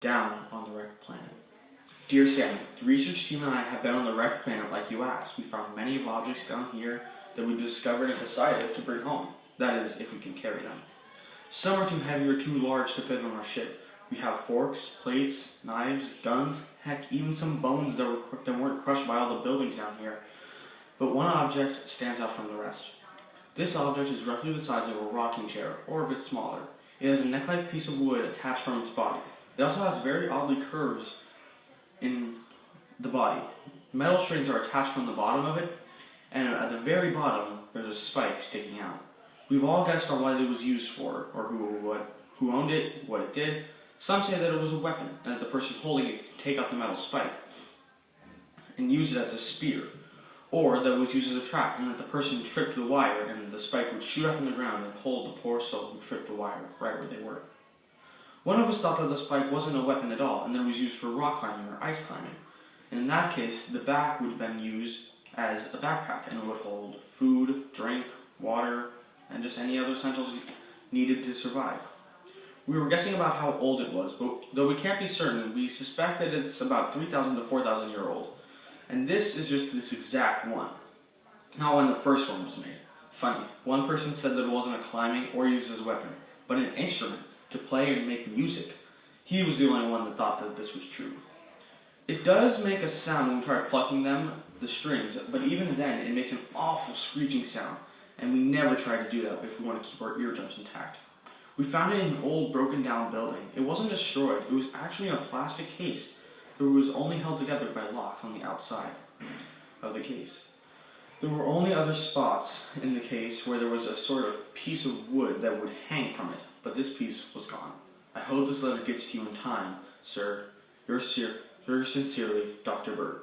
Down on the wrecked planet. Dear Sammy, the research team and I have been on the wrecked planet like you asked. We found many of objects down here that we discovered and decided to bring home. That is, if we can carry them. Some are too heavy or too large to fit on our ship. We have forks, plates, knives, guns, heck, even some bones that weren't crushed by all the buildings down here. But one object stands out from the rest. This object is roughly the size of a rocking chair, or a bit smaller. It has a neck-like piece of wood attached from its body. It also has very oddly curves in the body. Metal strings are attached from the bottom of it, and at the very bottom, there's a spike sticking out. We've all guessed on what it was used for, or who owned it, what it did. Some say that it was a weapon, and that the person holding it could take out the metal spike and use it as a spear, or that it was used as a trap, and that the person tripped the wire, and the spike would shoot up from the ground and hold the poor soul who tripped the wire right where they were. One of us thought that the spike wasn't a weapon at all, and that it was used for rock climbing or ice climbing. And in that case, the back would have been used as a backpack, and it would hold food, drink, water, and just any other essentials needed to survive. We were guessing about how old it was, but though we can't be certain, we suspect that it's about 3,000 to 4,000 years old. And this is just this exact one. Not when the first one was made. Funny, one person said that it wasn't a climbing or used as a weapon, but an instrument to play and make music. He was the only one that thought that this was true. It does make a sound when we try plucking the strings, but even then it makes an awful screeching sound, and we never try to do that if we want to keep our eardrums intact. We found it in an old broken down building. It wasn't destroyed, it was actually in a plastic case that was only held together by locks on the outside of the case. There were only other spots in the case where there was a sort of piece of wood that would hang from it, but this piece was gone. I hope this letter gets to you in time, sir. Yours sincerely, Dr. Bird.